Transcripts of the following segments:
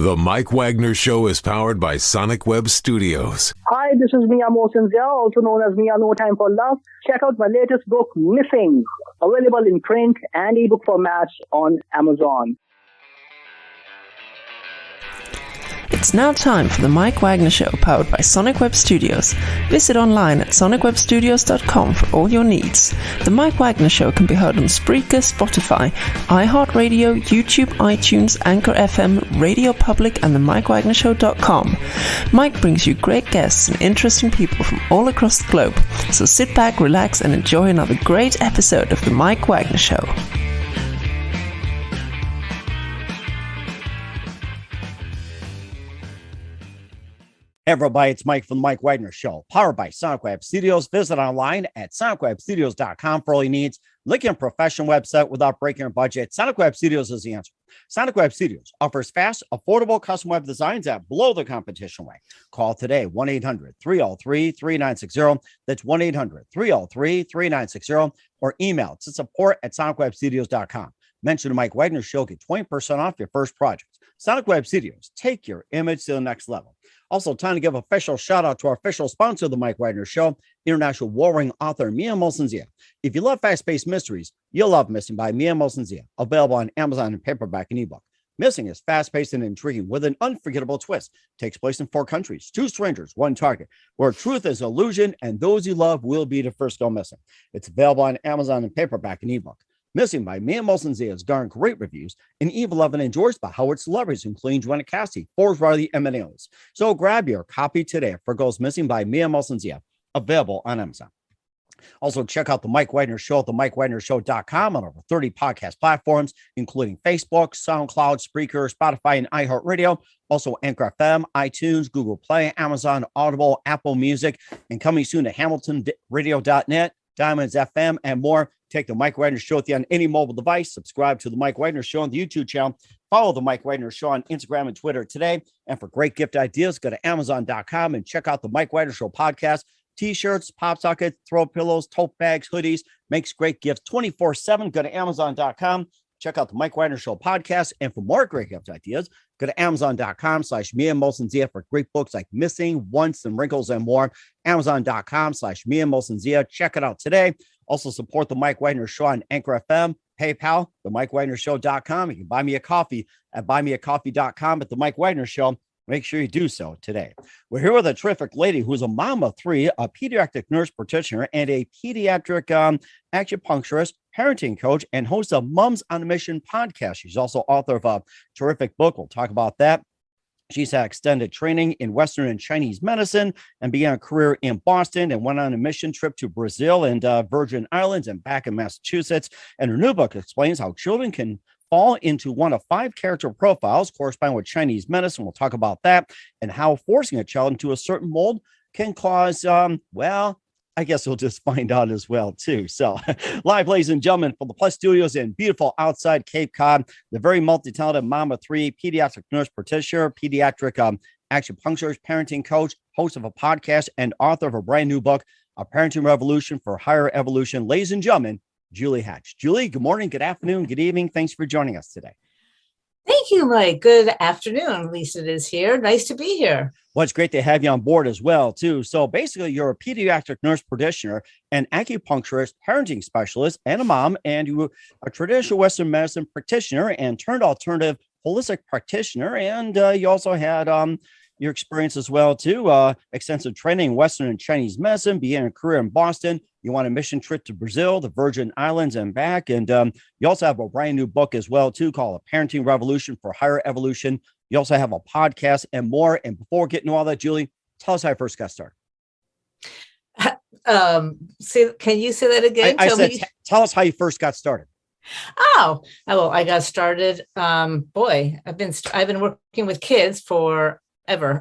The Mike Wagner Show is powered by Sonic Web Studios. Hi, this is Mia Mosinzia, also known as Mia No Time for Love. Check out my latest book, Missing, available in print and ebook formats on Amazon. It's now time for the Mike Wagner Show, powered by Sonic Web Studios. Visit online at sonicwebstudios.com for all your needs. The Mike Wagner Show can be heard on Spreaker, Spotify, iHeartRadio, YouTube, iTunes, Anchor FM, Radio Public, and the MikeWagnerShow.com. Mike brings you great guests and interesting people from all across the globe. So sit back, relax, and enjoy another great episode of the Mike Wagner Show. Hey everybody, it's Mike from the Mike Wagner Show, powered by Sonic Web Studios. Visit online at sonicwebstudios.com for all your needs. Link your professional website without breaking your budget. Sonic Web Studios is the answer. Sonic Web Studios offers fast, affordable custom web designs that blow the competition away. Call today, 1-800-303-3960. That's 1-800-303-3960. Or email to support@sonicwebstudios.com. Mention the Mike Wagner Show, get 20% off your first project. Sonic Web Studios, take your image to the next level. Also, time to give a official shout out to our official sponsor of the Mike Wagner Show, international warring author Mia Mosinzia. If you love fast-paced mysteries, you'll love Missing by Mia Mosinzia, available on Amazon in paperback and ebook. Missing is fast-paced and intriguing with an unforgettable twist. Takes place in 4 countries, 2 strangers, 1 target, where truth is illusion and those you love will be the first go missing. It's available on Amazon in paperback and ebook. Missing by Mia Mosinzia has garnered great reviews and even loved and endorsed by Howard celebrities, including Joanna Cassidy, Forbes Riley, and many others. So grab your copy today for Goes Missing by Mia Mosinzia, available on Amazon. Also, check out the Mike Wagner Show at themikewagnershow.com on over 30 podcast platforms, including Facebook, SoundCloud, Spreaker, Spotify, and iHeartRadio. Also, Anchor FM, iTunes, Google Play, Amazon, Audible, Apple Music, and coming soon to HamiltonRadio.net, Diamonds FM, and more. Take the Mike Wagner Show with you on any mobile device. Subscribe to the Mike Wagner Show on the YouTube channel. Follow the Mike Wagner Show on Instagram and Twitter today. And for great gift ideas, go to Amazon.com and check out the Mike Wagner Show podcast. T-shirts, pop sockets, throw pillows, tote bags, hoodies. Makes great gifts 24/7. Go to Amazon.com. Check out the Mike Wagner Show podcast. And for more great gift ideas, go to Amazon.com/Mia Mosinzia for great books like Missing, Once, and Wrinkles, and more. Amazon.com/Mia Mosinzia. Check it out today. Also support the Mike Wagner Show on Anchor FM, PayPal, themikewagnershow.com. You can buy me a coffee at buymeacoffee.com at the Mike Wagner Show. Make sure you do so today. We're here with a terrific lady who's a mom of 3, a pediatric nurse practitioner, and a pediatric acupuncturist, parenting coach, and host of Moms on a Mission podcast. She's also author of a terrific book. We'll talk about that. She's had extended training in Western and Chinese medicine and began a career in Boston and went on a mission trip to Brazil and Virgin Islands and back in Massachusetts. And her new book explains how children can fall into one of 5 character profiles corresponding with Chinese medicine. We'll talk about that and how forcing a child into a certain mold can cause, I guess we'll just find out as well, too. So live, ladies and gentlemen, from the Plus Studios in beautiful outside Cape Cod, the very multi-talented mom of 3, pediatric nurse practitioner, pediatric acupuncturist, parenting coach, host of a podcast, and author of a brand new book, A Parenting Revolution for Higher Evolution. Ladies and gentlemen, Julie Hatch. Julie, good morning, good afternoon, good evening. Thanks for joining us today. Thank you, Mike. Good afternoon. At least it is here. Nice to be here. Well, it's great to have you on board as well, too. So basically, you're a pediatric nurse practitioner, an acupuncturist, parenting specialist, and a mom, and you were a traditional Western medicine practitioner and turned alternative holistic practitioner. And you also had your experience as well, too. Extensive training in Western and Chinese medicine, began a career in Boston. You want a mission trip to Brazil, the Virgin Islands, and back. And you also have a brand new book as well, too, called A Parenting Revolution for Higher Evolution. You also have a podcast and more. And before getting to all that, Julie, tell us how you first got started. Can you say that again? Tell us how you first got started. Oh, well, I got started. I've been working with kids for ever.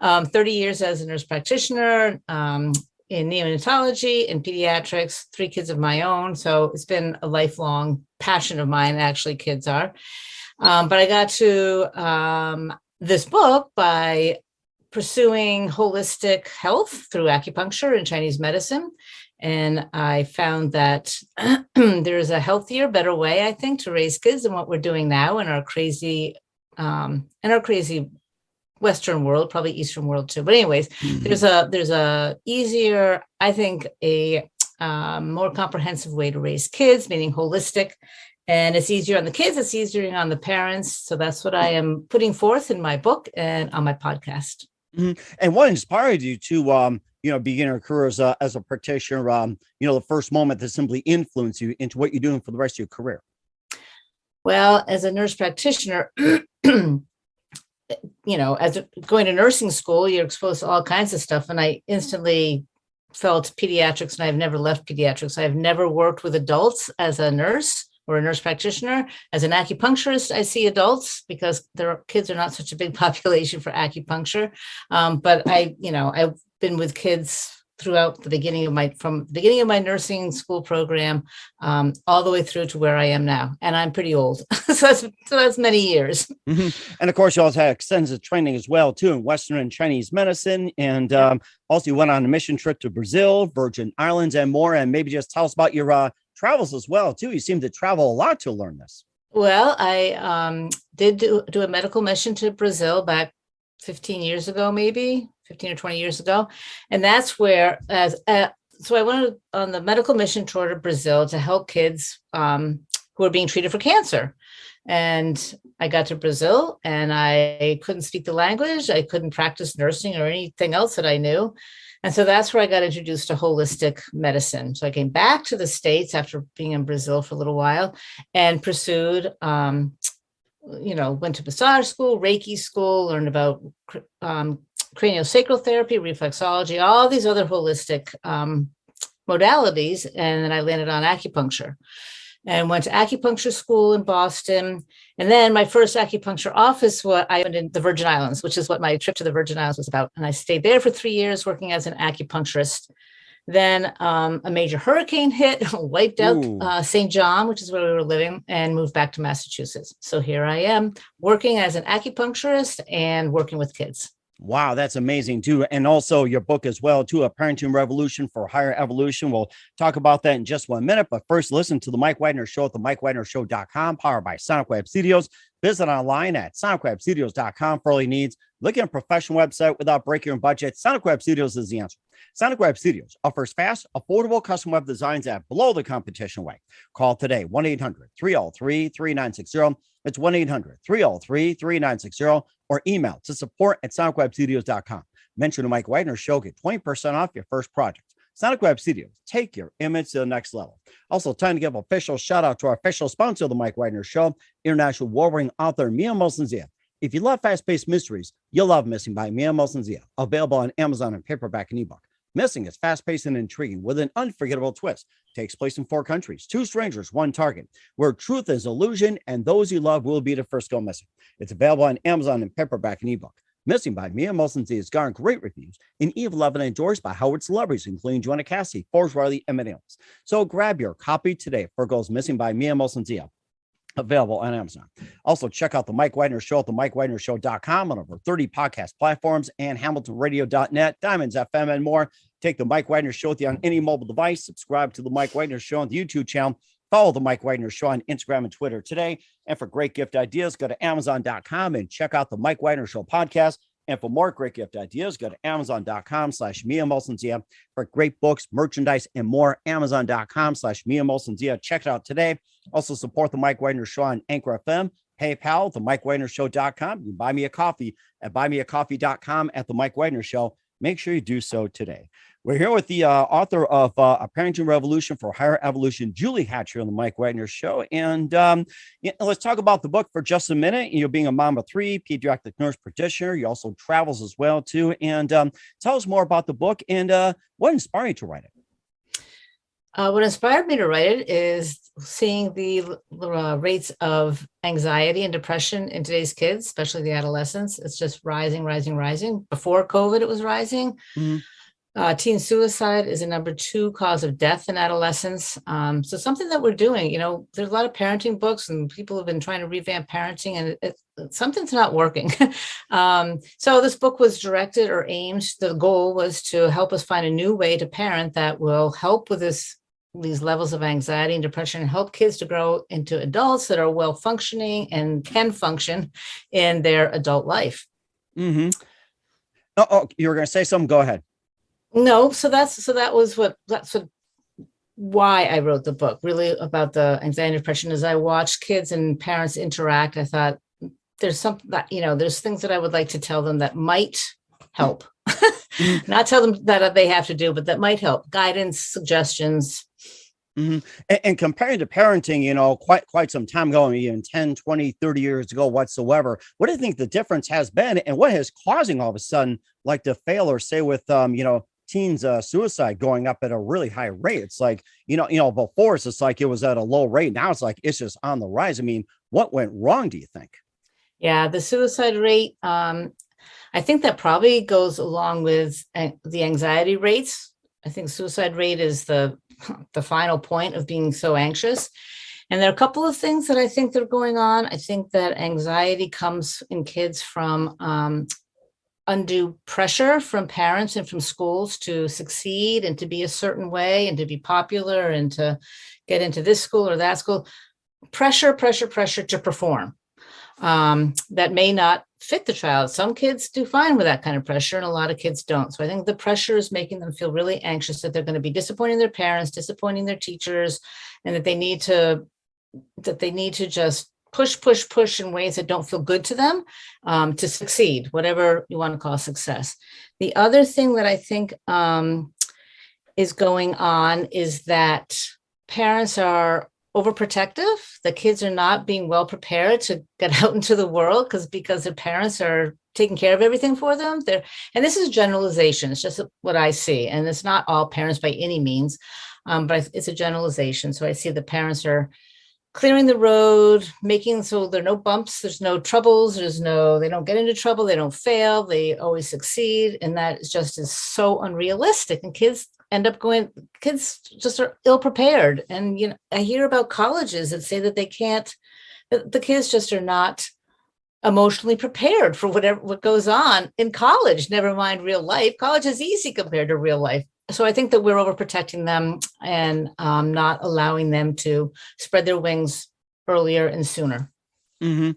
30 years as a nurse practitioner, in neonatology and pediatrics, 3 kids of my own. So it's been a lifelong passion of mine, actually, kids are. But I got to this book by pursuing holistic health through acupuncture and Chinese medicine. And I found that there's a healthier, better way, I think, to raise kids than what we're doing now in our crazy in our crazy Western world, probably Eastern world too. But anyways, there's a easier, I think, a more comprehensive way to raise kids, meaning holistic. And it's easier on the kids, it's easier on the parents. So that's what I am putting forth in my book and on my podcast. And what inspired you to, begin your career as a practitioner, the first moment that simply influenced you into what you're doing for the rest of your career? Well, as a nurse practitioner, as going to nursing school, you're exposed to all kinds of stuff. And I instantly felt pediatrics, and I've never left pediatrics. I've never worked with adults as a nurse or a nurse practitioner. As an acupuncturist, I see adults because kids are not such a big population for acupuncture. But I've been with kids throughout from the beginning of my nursing school program, all the way through to where I am now. And I'm pretty old. so that's many years. And of course, you also had extensive training as well, too, in Western and Chinese medicine. And also you went on a mission trip to Brazil, Virgin Islands, and more. And maybe just tell us about your travels as well, too. You seem to travel a lot to learn this. Well, I did do a medical mission to Brazil back 15 years ago, maybe 15 or 20 years ago. And that's where, so I went on the medical mission tour to Brazil to help kids who are being treated for cancer. And I got to Brazil and I couldn't speak the language. I couldn't practice nursing or anything else that I knew. And so that's where I got introduced to holistic medicine. So I came back to the States after being in Brazil for a little while and pursued, went to massage school, Reiki school, learned about craniosacral therapy, reflexology, all these other holistic modalities. And then I landed on acupuncture and went to acupuncture school in Boston. And then my first acupuncture office, I went in the Virgin Islands, which is what my trip to the Virgin Islands was about. And I stayed there for 3 years working as an acupuncturist. Then a major hurricane hit, wiped out St. John, which is where we were living, and moved back to Massachusetts. So here I am working as an acupuncturist and working with kids. Wow, that's amazing too. And also your book as well, too, A Parenting Revolution for Higher Evolution. We'll talk about that in just 1 minute. But first, listen to the Mike Wagner Show at the MikeWagnerShow.com, powered by Sonic Web Studios. Visit online at SonicWebStudios.com for all your needs. Looking at a professional website without breaking your budget, Sonic Web Studios is the answer. Sonic Web Studios offers fast, affordable custom web designs at below the competition rate. Call today, 1-800-303-3960. It's 1-800-303-3960, or email to support@sonicwebstudios.com. Mention the Mike Wagner Show, get 20% off your first project. Sonic Web Studios, take your image to the next level. Also, time to give an official shout out to our official sponsor of the Mike Wagner Show, international award-winning author Mia Molson-Zia. If you love fast-paced mysteries, you'll love Missing by Mia Molson-Zia, available on Amazon in paperback and ebook. Missing is fast-paced and intriguing with an unforgettable twist. Takes place in 4 countries, 2 strangers, 1 target, where truth is illusion and those you love will be the first go missing. It's available on Amazon in paperback and ebook. Missing by Mia Molson-Zia has garnered great reviews and even loved and endorsed by Howard celebrities, including Joanna Cassidy, Forbes Riley, and many others. So grab your copy today for Goes Missing by Mia Molson-Zia. Available on Amazon. Also, check out the Mike Wagner Show at the MikeWagnerShow.com on over 30 podcast platforms and HamiltonRadio.net, Diamonds FM, and more. Take the Mike Wagner Show with you on any mobile device. Subscribe to the Mike Wagner Show on the YouTube channel. Follow the Mike Wagner Show on Instagram and Twitter today. And for great gift ideas, go to Amazon.com and check out the Mike Wagner Show podcast. And for more great gift ideas, go to Amazon.com/Mia Molson-Zia. For great books, merchandise, and more, Amazon.com/Mia Molson-Zia. Check it out today. Also support the Mike Wagner Show on Anchor FM, PayPal, the MikeWagnerShow.com. You can buy me a coffee at buymeacoffee.com at the Mike Wagner Show. Make sure you do so today. We're here with the author of A Parenting Revolution for Higher Evolution, Julie Hatcher, on the Mike Wagner Show. And let's talk about the book for just a minute. You're being a mom of 3, pediatric nurse practitioner. You also travels as well, too. And tell us more about the book and what inspired you to write it. What inspired me to write it is seeing the rates of anxiety and depression in today's kids, especially the adolescents. It's just rising. Before COVID, it was rising. Mm-hmm. Teen suicide is a number 2 cause of death in adolescents. So something that we're doing, there's a lot of parenting books and people have been trying to revamp parenting and something's not working. So this book was directed or aimed. The goal was to help us find a new way to parent that will help with this these levels of anxiety and depression and help kids to grow into adults that are well functioning and can function in their adult life. Mm-hmm. Oh, you were going to say something? Go ahead. No, that's why I wrote the book, really about the anxiety and depression. As I watched kids and parents interact, I thought there's something that, there's things that I would like to tell them that might help. Mm-hmm. Not tell them that they have to do, but that might help. Guidance, suggestions. Mm-hmm. And comparing to parenting, quite some time ago, even 10, 20, 30 years ago whatsoever, what do you think the difference has been, and what is causing all of a sudden like to fail, or say with, teens suicide going up at a really high rate? It's like, before it's just like it was at a low rate. Now it's like it's just on the rise. I mean, what went wrong, do you think? Yeah, the suicide rate, I think that probably goes along with the anxiety rates. I think suicide rate is the final point of being so anxious. And there are a couple of things that I think that are going on. I think that anxiety comes in kids from undue pressure from parents and from schools to succeed and to be a certain way and to be popular and to get into this school or that school. Pressure to perform. That may not fit the child. Some kids do fine with that kind of pressure, and a lot of kids don't. So I think the pressure is making them feel really anxious that they're going to be disappointing their parents, disappointing their teachers, and that they need to just push in ways that don't feel good to them, to succeed, whatever you want to call success. The other thing that I think is going on is that parents are overprotective. The kids are not being well prepared to get out into the world because their parents are taking care of everything for them. And this is generalization. It's just what I see. And it's not all parents by any means, but it's a generalization. So I see the parents are clearing the road, making so there are no bumps, there's no troubles, they don't get into trouble, they don't fail, they always succeed. And that is so unrealistic. And kids just are ill prepared. And, I hear about colleges that say that the kids just are not emotionally prepared for what goes on in college, never mind real life. College is easy compared to real life. So I think that we're overprotecting them and not allowing them to spread their wings earlier and sooner. Mm-hmm.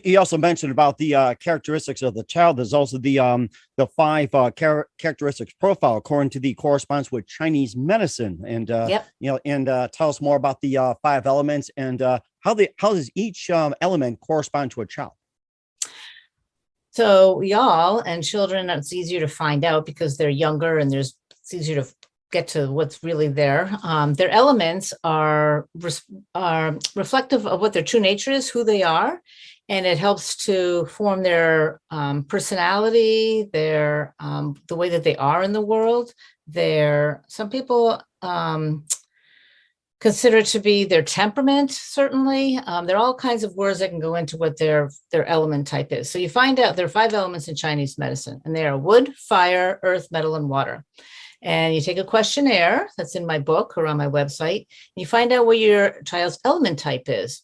He also mentioned about the characteristics of the child. There's also the 5 characteristics profile according to the correspondence with Chinese medicine, and tell us more about the 5 elements and how does each element correspond to a child. So y'all and children, it's easier to find out because they're younger and it's easier to get to what's really there. Their elements are reflective of what their true nature is, who they are, and it helps to form their personality, their the way that they are in the world. Some people consider it to be their temperament, certainly. There are all kinds of words that can go into what their element type is. So you find out there are 5 elements in Chinese medicine, and they are wood, fire, earth, metal, and water. And you take a questionnaire that's in my book or on my website, and you find out what your child's element type is.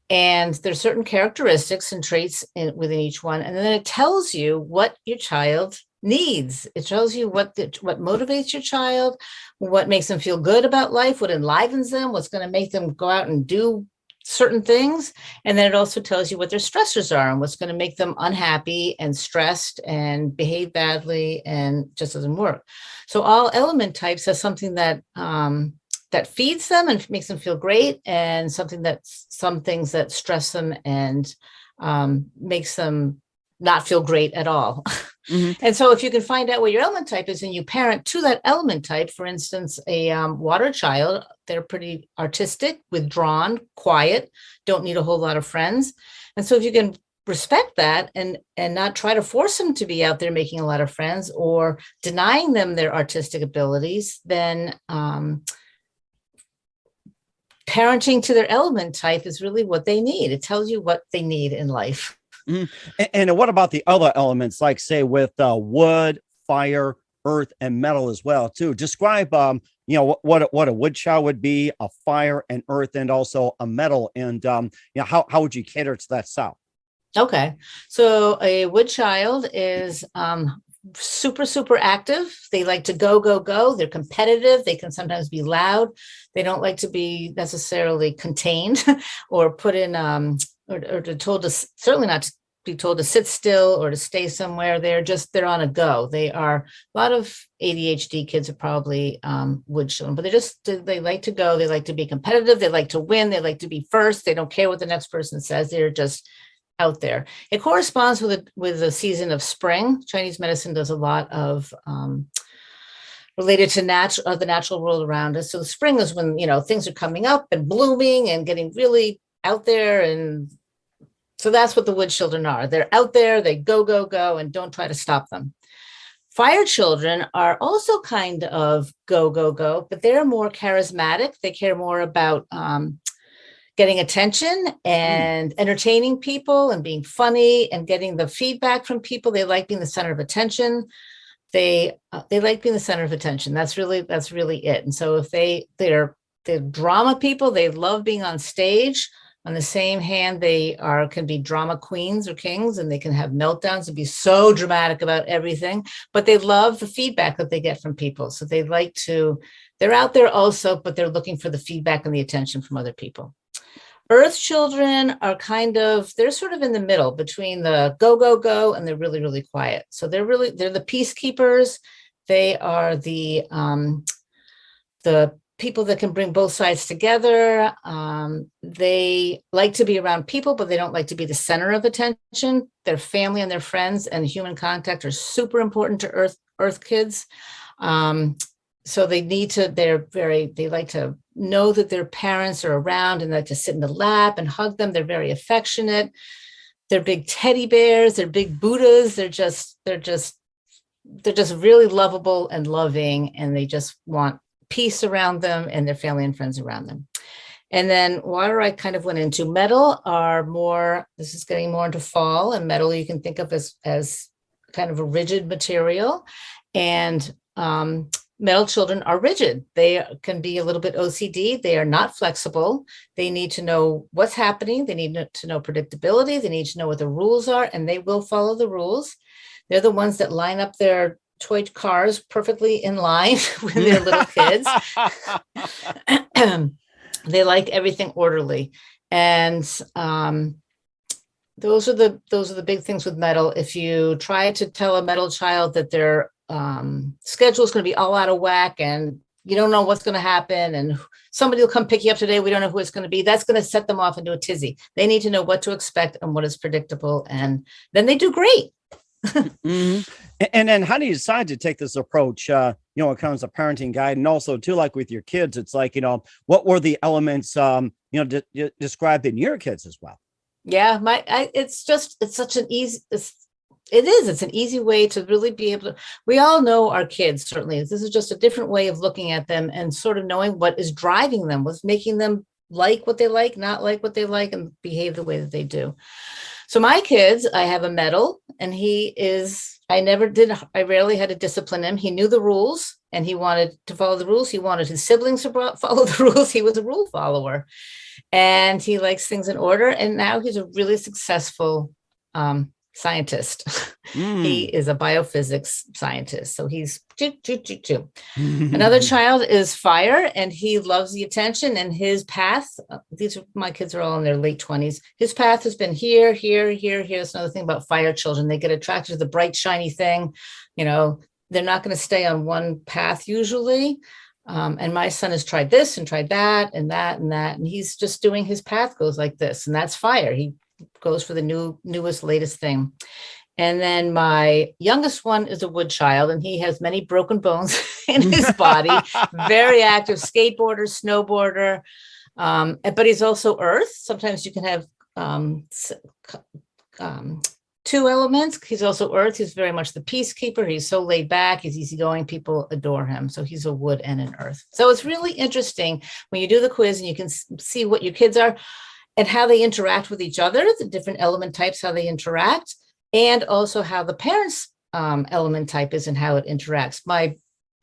And there's certain characteristics and traits within each one. And then it tells you what your child needs. It tells you what motivates your child, what makes them feel good about life, what enlivens them, what's going to make them go out and do certain things. And then it also tells you what their stressors are and what's going to make them unhappy and stressed and behave badly and just doesn't work. So all element types have something that feeds them and makes them feel great, and some things that stress them and makes them not feel great at all. Mm-hmm. And so if you can find out what your element type is and you parent to that element type, for instance, a water child, they're pretty artistic, withdrawn, quiet, don't need a whole lot of friends. And so if you can respect that and not try to force them to be out there making a lot of friends or denying them their artistic abilities, then parenting to their element type is really what they need. It tells you what they need in life. Mm-hmm. And what about the other elements, like say with wood, fire, earth, and metal as well too? Describe, what a wood child would be, a fire, and earth, and also a metal, and how would you cater to that style? Okay, so a wood child is super, super active. They like to go, go, go. They're competitive. They can sometimes be loud. They don't like to be necessarily contained or put in, or told to, certainly not to be told to sit still or to stay somewhere. They're on a go. They are, a lot of ADHD kids are probably wood children, but they like to go. They like to be competitive. They like to win. They like to be first. They don't care what the next person says. They're just out there. It corresponds with the season of spring. Chinese medicine does a lot of related to the natural world around us. So the spring is when, things are coming up and blooming and getting really out there. And so that's what the wood children are. They're out there, they go, go, go, and don't try to stop them. Fire children are also kind of go, go, go, but they're more charismatic. They care more about getting attention and entertaining people and being funny and getting the feedback from people. They like being the center of attention. They like being the center of attention. That's really it. And so if they're drama people, they love being on stage. On the same hand, they can be drama queens or kings, and they can have meltdowns and be so dramatic about everything, but they love the feedback that they get from people. So they're out there also, but they're looking for the feedback and the attention from other people. Earth children are they're sort of in the middle between the go, go, go, and they're really, really quiet. So they're the peacekeepers. They are the people that can bring both sides together. They like to be around people, but they don't like to be the center of attention. Their family and their friends and human contact are super important to Earth kids. So they like to know that their parents are around and like to sit in the lap and hug them. They're very affectionate. They're big teddy bears. They're big Buddhas. They're just really lovable and loving, and they just want peace around them and their family and friends around them. And then water, I kind of went into. Metal this is getting more into fall, and metal you can think of as kind of a rigid material. And metal children are rigid. They can be a little bit OCD. They are not flexible. They need to know what's happening. They need to know predictability. They need to know what the rules are, and they will follow the rules. They're the ones that line up their toy cars perfectly in line when they're little kids. They like everything orderly. And those are the big things with metal. If you try to tell a metal child that their schedule is going to be all out of whack and you don't know what's going to happen and somebody will come pick you up today, we don't know who it's going to be, that's going to set them off into a tizzy. They need to know what to expect and what is predictable, and then they do great. Mm-hmm. And then how do you decide to take this approach, when it comes to parenting guide, and also too, like with your kids, it's like, what were the elements, described in your kids as well? Yeah, it's an easy way to really be able to, we all know our kids, certainly. This is just a different way of looking at them and sort of knowing what is driving them, what's making them like what they like, not like what they like, and behave the way that they do. So my kids, I have a metal, and I rarely had to discipline him. He knew the rules and he wanted to follow the rules. He wanted his siblings to follow the rules. He was a rule follower, and he likes things in order. And now he's a really successful scientist. He is a biophysics scientist. So he's Another child is fire, and he loves the attention, and his path, my kids are all in their late 20s. His path has been here, here, here, here. That's another thing about fire children. They get attracted to the bright, shiny thing. They're not going to stay on one path usually. And my son has tried this and tried that and that and that. And he's just doing, his path goes like this, and that's fire. He goes for the newest, latest thing. And then my youngest one is a wood child, and he has many broken bones in his body, very active skateboarder, snowboarder. But he's also earth. Sometimes you can have two elements. He's also earth. He's very much the peacekeeper. He's so laid back. He's easygoing. People adore him. So he's a wood and an earth. So it's really interesting when you do the quiz and you can see what your kids are and how they interact with each other, the different element types, how they interact, and also how the parents' element type is and how it interacts.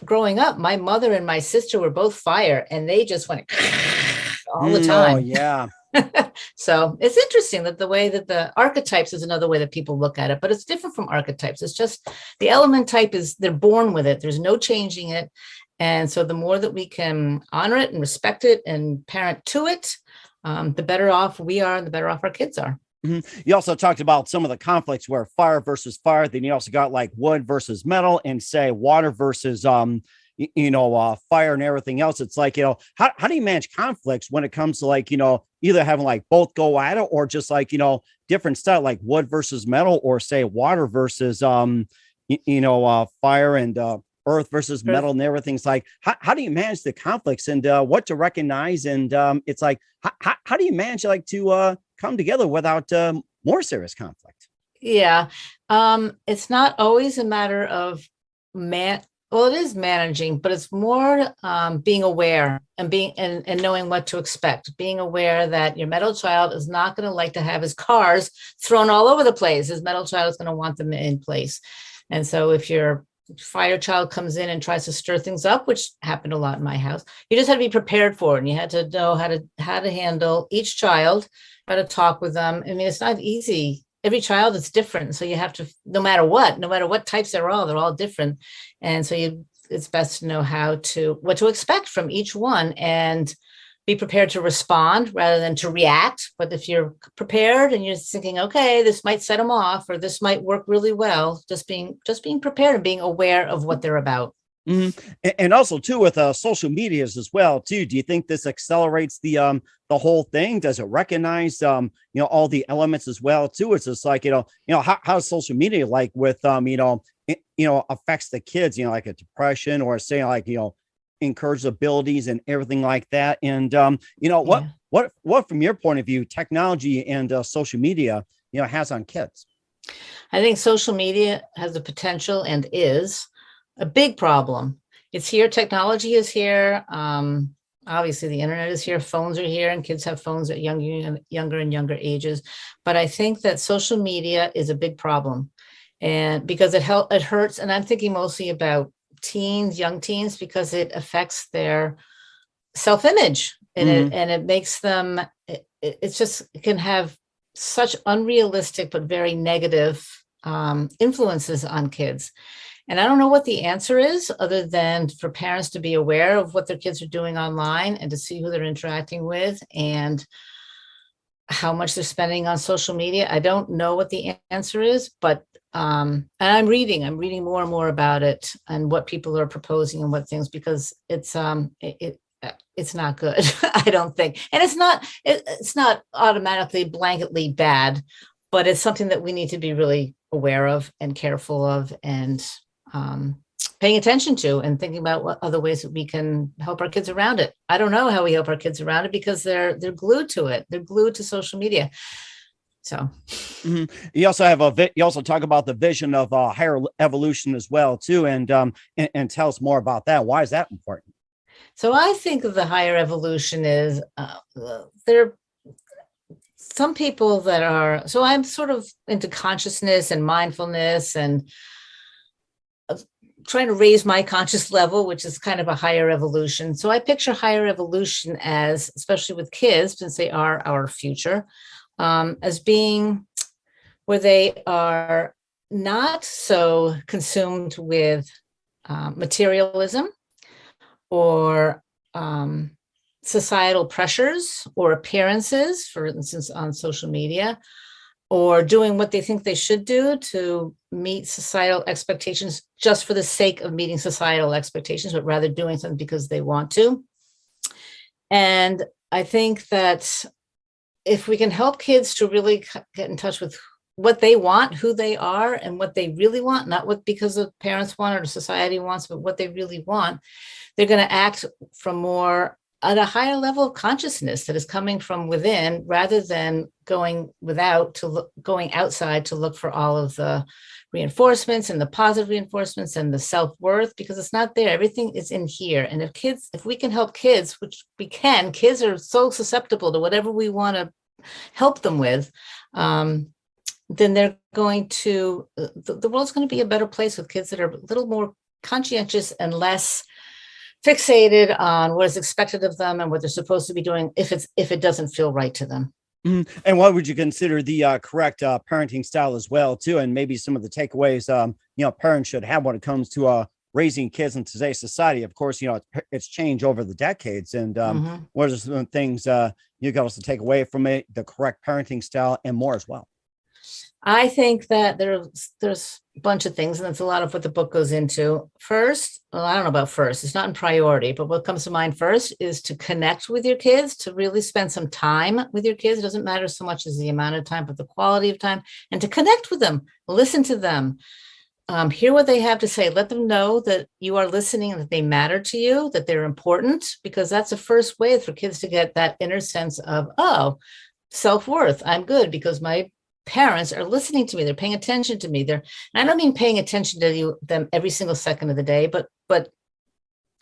Growing up, my mother and my sister were both fire, and they just went all the time. Oh, yeah. So it's interesting that the way that the archetypes is another way that people look at it, but it's different from archetypes. It's just the element type is they're born with it. There's no changing it. And so the more that we can honor it and respect it and parent to it, the better off we are and the better off our kids are. Mm-hmm. You also talked about some of the conflicts where fire versus fire. Then you also got like wood versus metal and say water versus, fire and everything else. It's like, how do you manage conflicts when it comes to like, either having like both go at it or just like, different style, like wood versus metal or say water versus, fire and, earth versus metal and everything's like, how do you manage the conflicts and what to recognize? And it's like, how do you manage like to come together without more serious conflict? Yeah. It's not always a matter of well, it is managing, but it's more being aware and and knowing what to expect, being aware that your middle child is not going to like to have his cars thrown all over the place. His middle child is going to want them in place. And so if your fire child comes in and tries to stir things up, which happened a lot in my house, you just had to be prepared for it. And you had to know how to handle each child, how to talk with them. I mean, it's not easy. Every child is different. So you have to, no matter what types they're all different. And so it's best to know what to expect from each one and be prepared to respond rather than to react. But if you're prepared and you're thinking, okay, this might set them off or this might work really well, just being prepared and being aware of what they're about. Mm-hmm. And also too with social medias as well too. Do you think this accelerates the whole thing? Does it recognize all the elements as well too? It's just like how's social media like with affects the kids, like a depression or saying like encourage abilities and everything like that. And what from your point of view, technology and social media has on kids? I think social media has the potential and is a big problem. It's here. Technology is here. Obviously, the internet is here. Phones are here, and kids have phones at younger and younger ages. But I think that social media is a big problem, and because it hurts. And I'm thinking mostly about young teens, because it affects their self-image, and it makes them. It can have such unrealistic but very negative influences on kids. And I don't know what the answer is other than for parents to be aware of what their kids are doing online and to see who they're interacting with and how much they're spending on social media. I don't know what the answer is, but and I'm reading more and more about it and what people are proposing and what things, because it's not good. I don't think. And it's not automatically blanketly bad, but it's something that we need to be really aware of and careful of and paying attention to and thinking about what other ways that we can help our kids around it. I don't know how we help our kids around it because they're glued to it. They're glued to social media. So you also talk about the vision of higher evolution as well too. And tell us more about that. Why is that important? So I think of the higher evolution is there some people that are, so I'm sort of into consciousness and mindfulness and trying to raise my conscious level, which is kind of a higher evolution. So I picture higher evolution as, especially with kids, since they are our future, as being where they are not so consumed with materialism or societal pressures or appearances, for instance, on social media, or doing what they think they should do to meet societal expectations just for the sake of meeting societal expectations, but rather doing something because they want to. And I think that if we can help kids to really get in touch with what they want, who they are, and what they really want, not what because the parents want or society wants, but what they really want, they're going to act from more at a higher level of consciousness that is coming from within, rather than going outside to look for all of the reinforcements and the positive reinforcements and the self-worth, because it's not there. Everything is in here. And if we can help kids, which we can, kids are so susceptible to whatever we want to help them with, then they're going to, the world's going to be a better place with kids that are a little more conscientious and less fixated on what is expected of them and what they're supposed to be doing if it doesn't feel right to them. And what would you consider the correct parenting style as well, too? And maybe some of the takeaways, parents should have when it comes to raising kids in today's society. Of course, it's changed over the decades. And what are some things you got us to take away from it, the correct parenting style and more as well? I think that there's a bunch of things, and that's a lot of what the book goes into. First, well, I don't know about first, it's not in priority, but what comes to mind first is to connect with your kids, to really spend some time with your kids. It doesn't matter so much as the amount of time, but the quality of time, and to connect with them, listen to them, hear what they have to say, let them know that you are listening, that they matter to you, that they're important, because that's the first way for kids to get that inner sense of, oh, self-worth. I'm good because my parents are listening to me. They're paying attention to me. And I don't mean paying attention to them every single second of the day, but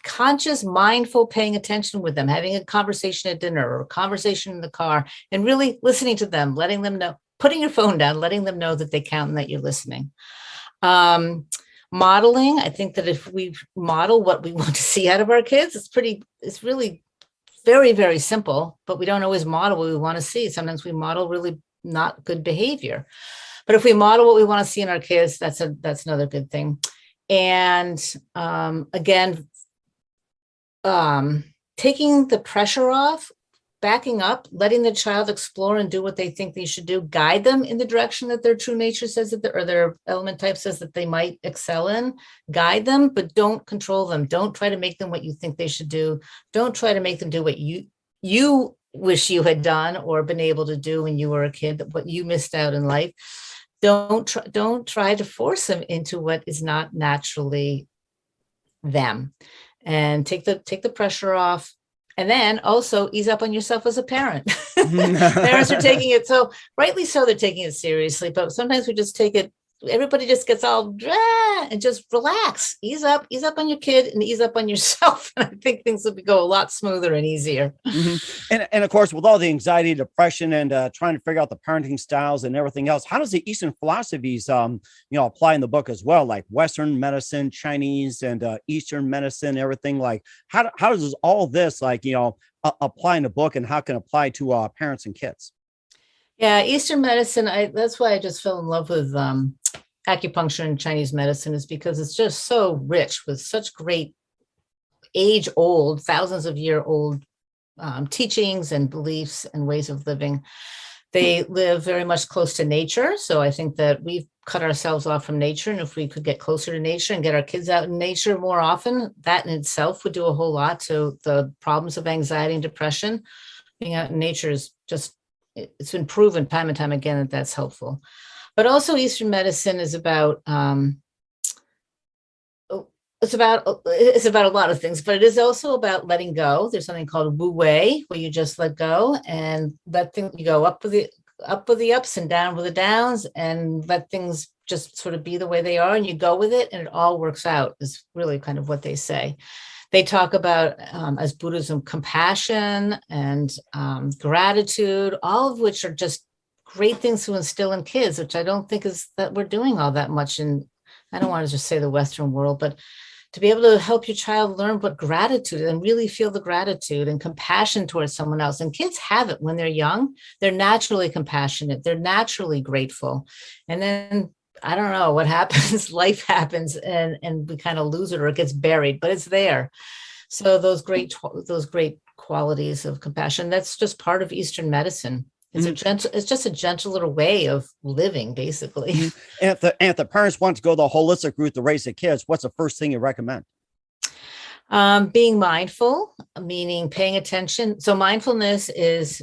conscious, mindful, paying attention with them, having a conversation at dinner or a conversation in the car, and really listening to them, letting them know, putting your phone down, letting them know that they count and that you're listening. Modeling. I think that if we model what we want to see out of our kids, it's really very, very simple, but we don't always model what we want to see. Sometimes we model really not good behavior, but if we model what we want to see in our kids, that's another good thing. And again, taking the pressure off, backing up, letting the child explore and do what they think they should do, guide them in the direction that their true nature says that, or their element type says that they might excel in, guide them, but don't control them. Don't try to make them what you think they should do. Don't try to make them do what you wish you had done or been able to do when you were a kid, what you missed out in life. Don't try to force them into what is not naturally them, and take the pressure off. And then also ease up on yourself as a parent. Parents are taking it, so rightly so, they're taking it seriously, but sometimes we just take it, everybody just gets all and just relax, ease up on your kid and ease up on yourself. And I think things will go a lot smoother and easier. And of course, with all the anxiety, depression, and trying to figure out the parenting styles and everything else, how does the Eastern philosophies, apply in the book as well, like Western medicine, Chinese and Eastern medicine, everything? Like how does all this apply in the book, and how can it apply to parents and kids? Yeah, Eastern medicine, that's why I just fell in love with acupuncture and Chinese medicine, is because it's just so rich with such great age-old, thousands of year-old teachings and beliefs and ways of living. They live very much close to nature. So I think that we've cut ourselves off from nature. And if we could get closer to nature and get our kids out in nature more often, that in itself would do a whole lot to the problems of anxiety and depression. Being out in nature is just, it's been proven time and time again that that's helpful. But also Eastern medicine is about, it's about a lot of things, but it is also about letting go. There's something called Wu Wei, where you just let go and let things, you go up with the ups and down with the downs, and let things just sort of be the way they are, and you go with it, and it all works out, is really kind of what they say. They talk about, as Buddhism, compassion and gratitude, all of which are just great things to instill in kids, which I don't think is that we're doing all that much in, I don't want to just say the Western world, but to be able to help your child learn what gratitude and really feel the gratitude and compassion towards someone else. And kids have it when they're young. They're naturally compassionate. They're naturally grateful. And then, I don't know what happens, life happens and we kind of lose it, or it gets buried, but it's there. So those great qualities of compassion, that's just part of Eastern medicine. It's just a gentle little way of living, basically. And if the parents want to go the holistic route to raise the kids, what's the first thing you recommend? Being mindful, meaning paying attention. So mindfulness is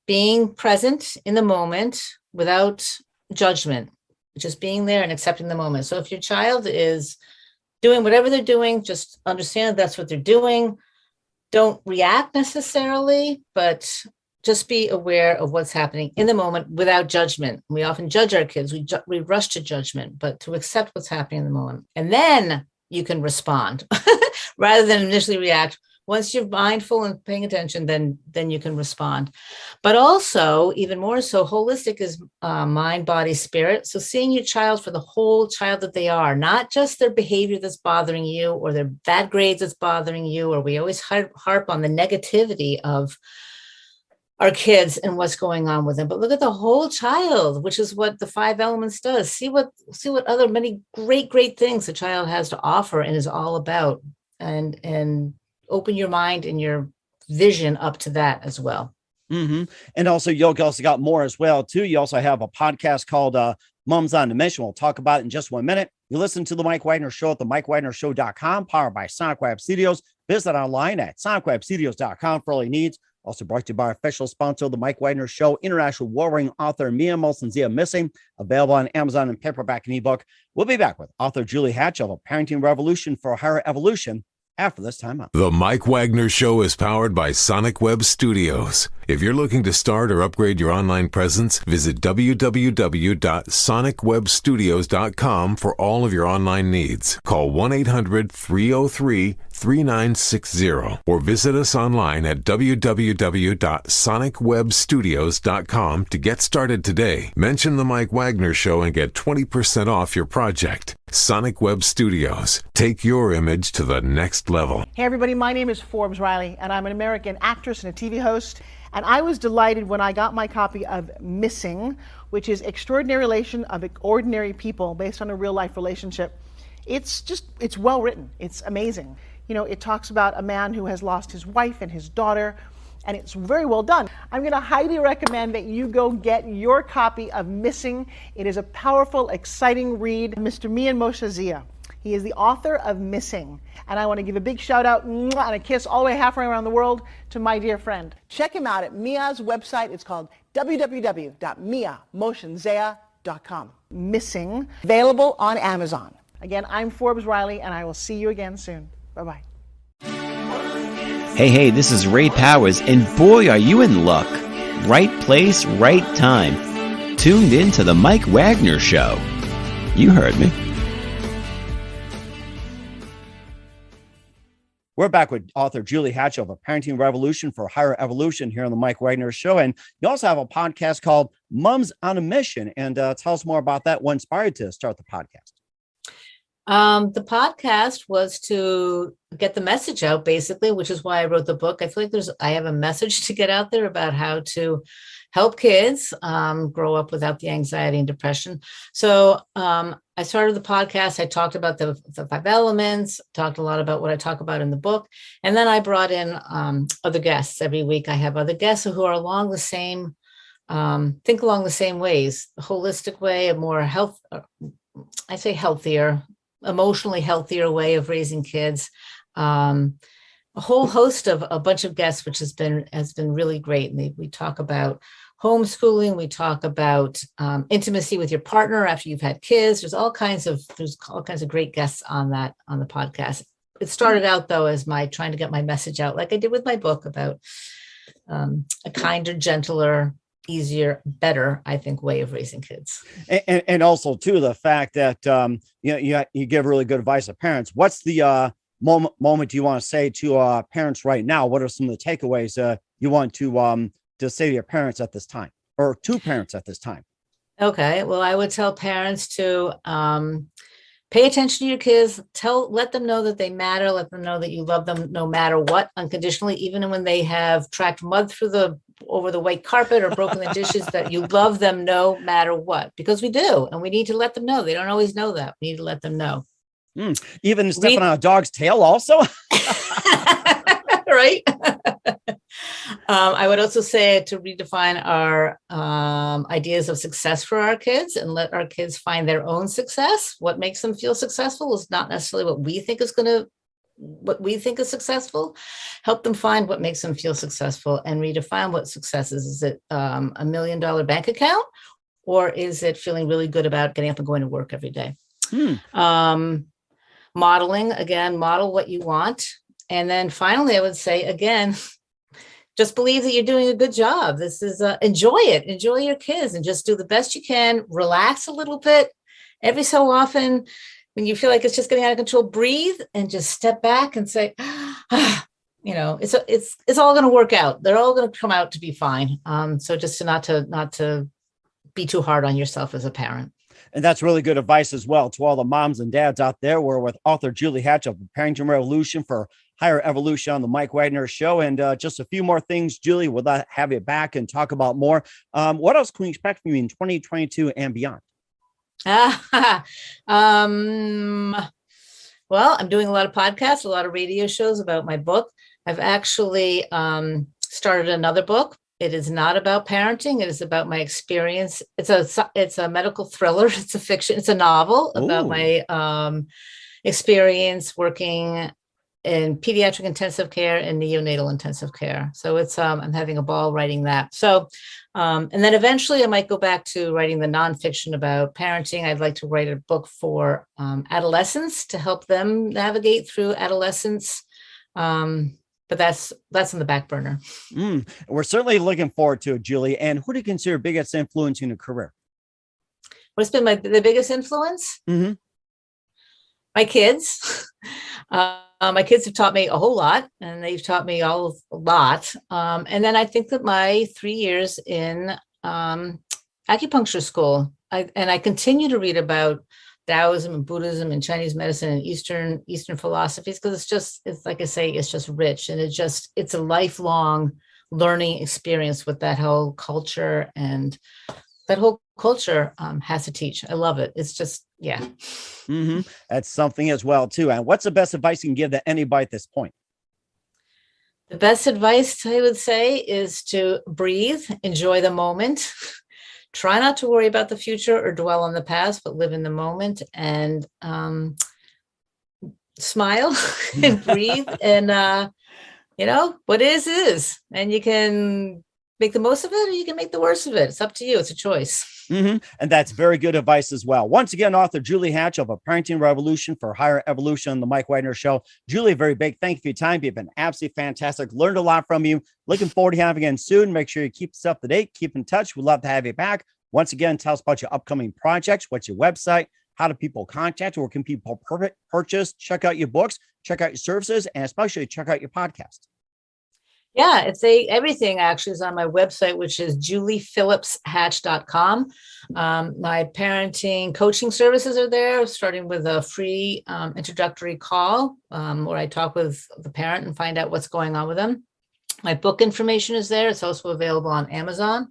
being present in the moment without judgment, just being there and accepting the moment. So if your child is doing whatever they're doing, just understand that's what they're doing. Don't react necessarily, but just be aware of what's happening in the moment without judgment. We often judge our kids. We rush to judgment, but to accept what's happening in the moment. And then you can respond rather than initially react. Once you're mindful and paying attention, then you can respond. But also, even more so, holistic is mind, body, spirit. So seeing your child for the whole child that they are, not just their behavior that's bothering you or their bad grades that's bothering you, or we always harp on the negativity of our kids and what's going on with them, but look at the whole child, which is what the 5 elements does. See what other many great things the child has to offer and is all about, and open your mind and your vision up to that as well. Mm-hmm. And also, you also got more as well too. You also have a podcast called Moms on a Mission. We'll talk about it in just 1 minute. You listen to the Mike Wagner Show at the MikeWagnerShow.com, powered by Sonic Web Studios. Visit online at SonicWebStudios.com for all your needs. Also brought to you by our official sponsor, the Mike Wagner Show, international warring author Mia Molson-Zia Missing, available on Amazon and paperback and ebook. We'll be back with author Julie Hatch of A Parenting Revolution for Higher Evolution after this time out. The Mike Wagner Show is powered by Sonic Web Studios. If you're looking to start or upgrade your online presence, visit www.sonicwebstudios.com for all of your online needs. Call 1-800-303-3960 or visit us online at www.sonicwebstudios.com to get started today. Mention the Mike Wagner Show and get 20% off your project. Sonic Web Studios. Take your image to the next level. Hey everybody, my name is Forbes Riley and I'm an American actress and a TV host. And I was delighted when I got my copy of Missing, which is Extraordinary Relation of Ordinary People based on a real life relationship. It's well written. It's amazing. You know, it talks about a man who has lost his wife and his daughter, and it's very well done. I'm going to highly recommend that you go get your copy of Missing. It is a powerful, exciting read. Mr. Mian Moshe Zia. He is the author of Missing. And I want to give a big shout out and a kiss all the way halfway around the world to my dear friend. Check him out at Mia's website. It's called www.miamotionzea.com. Missing, available on Amazon. Again, I'm Forbes Riley, and I will see you again soon. Bye-bye. Hey, this is Ray Powers, and boy, are you in luck. Right place, right time. Tuned in to the Mike Wagner Show. You heard me. We're back with author Julie Hatch of A Parenting Revolution for Higher Evolution here on the Mike Wagner Show. And you also have a podcast called Moms on a Mission. And tell us more about that. What inspired you to start the podcast? The podcast was to get the message out, basically, which is why I wrote the book. I feel like I have a message to get out there about how to help kids grow up without the anxiety and depression. So I started the podcast. I talked about the 5 elements, talked a lot about what I talk about in the book. And then I brought in other guests every week. I have other guests who are along the same, think along the same ways, a holistic way, a more healthier, emotionally healthier way of raising kids. A whole host of a bunch of guests, which has been really great. And we talk about homeschooling. We talk about intimacy with your partner after you've had kids. There's all kinds of great guests on the podcast. It started out though as my trying to get my message out, like I did with my book, about a kinder, gentler, easier, better, I think, way of raising kids. And also too, the fact that you give really good advice to parents. What's the moment you want to say to parents right now? What are some of the takeaways you want to say to your parents at this time, or to parents at this time? Okay, well, I would tell parents to pay attention to your kids. Let them know that they matter. Let them know that you love them no matter what, unconditionally, even when they have tracked mud over the white carpet or broken the dishes, that you love them no matter what, because we do. And we need to let them know. They don't always know that. We need to let them know. Even stepping on a dog's tail also? Right? I would also say to redefine our ideas of success for our kids and let our kids find their own success. What makes them feel successful is not necessarily what we think is successful. Help them find what makes them feel successful and redefine what success is. Is it $1 million bank account, or is it feeling really good about getting up and going to work every day? Modeling, again, model what you want. And then finally, I would say, again, just believe that you're doing a good job. This is enjoy it. Enjoy your kids and just do the best you can. Relax a little bit. Every so often, when you feel like it's just getting out of control, breathe and just step back and say, it's all going to work out. They're all going to come out to be fine. So just not to be too hard on yourself as a parent. And that's really good advice as well to all the moms and dads out there. We're with author Julie Hatch of The Parenting Revolution for Higher Evolution on the Mike Wagner Show. And just a few more things, Julie, we'll have you back and talk about more. What else can we expect from you in 2022 and beyond? Well, I'm doing a lot of podcasts, a lot of radio shows about my book. I've actually started another book. It is not about parenting. It is about my experience. It's a medical thriller. It's a fiction. It's a novel about my experience working in pediatric intensive care and neonatal intensive care. So it's I'm having a ball writing that. So and then eventually I might go back to writing the nonfiction about parenting. I'd like to write a book for adolescents to help them navigate through adolescence. But that's on the back burner. We're certainly looking forward to it, Julie. And who do you consider biggest influence in your career? What's been the biggest influence? Mm-hmm. My kids. My kids have taught me a whole lot, and they've taught me a lot. And then I think that my 3 years in acupuncture school, I continue to read about Taoism and Buddhism and Chinese medicine and Eastern philosophies, because it's like I say, it's just rich, and it's a lifelong learning experience with that whole culture, and that whole culture has to teach. I love it. It's just, yeah. Mm-hmm. That's something as well too. And what's the best advice you can give to anybody at this point? The best advice I would say is to breathe, enjoy the moment. Try not to worry about the future or dwell on the past, but live in the moment and smile and breathe. And, what is. And you can make the most of it, or you can make the worst of it. It's up to you. It's a choice. Mm-hmm. And that's very good advice as well. Once again, author Julie Hatch of A Parenting Revolution for Higher Evolution on the Mike Wagner Show. Julie, very big thank you for your time. You've been absolutely fantastic. Learned a lot from you. Looking forward to having you again soon. Make sure you keep us up to date. Keep in touch. We'd love to have you back. Once again, tell us about your upcoming projects. What's your website? How do people contact you? Where can people purchase? Check out your books, check out your services, and especially check out your podcast. Yeah, everything actually is on my website, which is juliephillipshatch.com. My parenting coaching services are there, starting with a free introductory call where I talk with the parent and find out what's going on with them. My book information is there. It's also available on Amazon.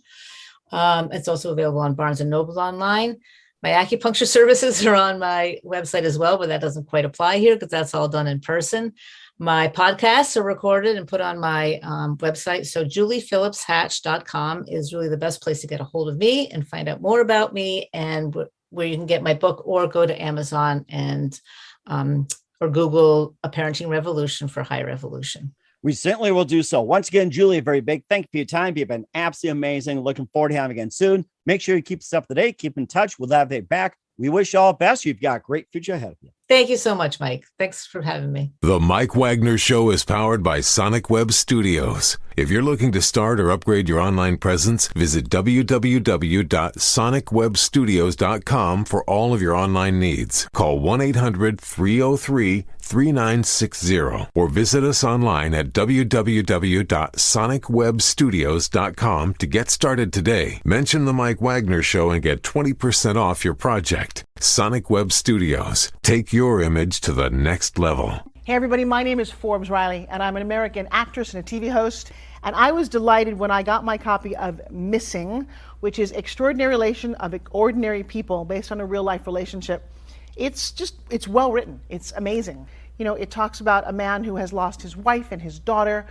It's also available on Barnes & Noble online. My acupuncture services are on my website as well, but that doesn't quite apply here because that's all done in person. My podcasts are recorded and put on my website. So juliephillipshatch.com is really the best place to get a hold of me and find out more about me, and where you can get my book, or go to Amazon and or Google A Parenting Revolution for Higher Evolution. We certainly will do so. Once again, Julie, a very big thank you for your time. You've been absolutely amazing. Looking forward to having you again soon. Make sure you keep us up to date. Keep in touch. We'll have you back. We wish you all the best. You've got a great future ahead of you. Thank you so much, Mike. Thanks for having me. The Mike Wagner Show is powered by Sonic Web Studios. If you're looking to start or upgrade your online presence, visit www.sonicwebstudios.com for all of your online needs. Call 1-800-303-3960 or visit us online at www.sonicwebstudios.com to get started today. Mention the Mike Wagner Show and get 20% off your project. Sonic Web Studios. Take your image to the next level. Hey everybody, my name is Forbes Riley, and I'm an American actress and a TV host. And I was delighted when I got my copy of Missing, which is Extraordinary Relation of Ordinary People based on a real life relationship. It's well written. It's amazing. It talks about a man who has lost his wife and his daughter,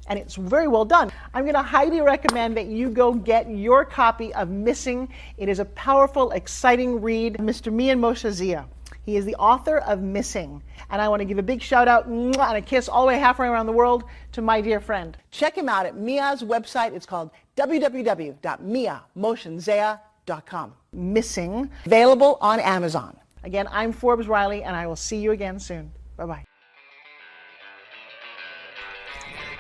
and it's very well done. I'm going to highly recommend that you go get your copy of Missing. It is a powerful, exciting read. Mr. Mian Moshe Zia. He is the author of Missing. And I want to give a big shout out and a kiss all the way halfway around the world to my dear friend. Check him out at Mia's website. It's called www.miamoshenzea.com. Missing, available on Amazon. Again, I'm Forbes Riley, and I will see you again soon. Bye-bye.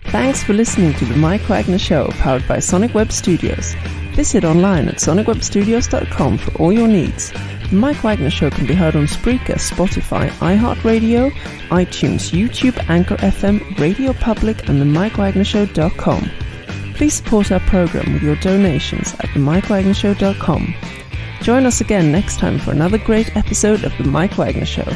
Thanks for listening to the Mike Wagner Show, powered by Sonic Web Studios. Visit online at sonicwebstudios.com for all your needs. The Mike Wagner Show can be heard on Spreaker, Spotify, iHeartRadio, iTunes, YouTube, Anchor FM, Radio Public, and themikewagnershow.com. Please support our program with your donations at themikewagnershow.com. Join us again next time for another great episode of The Mike Wagner Show.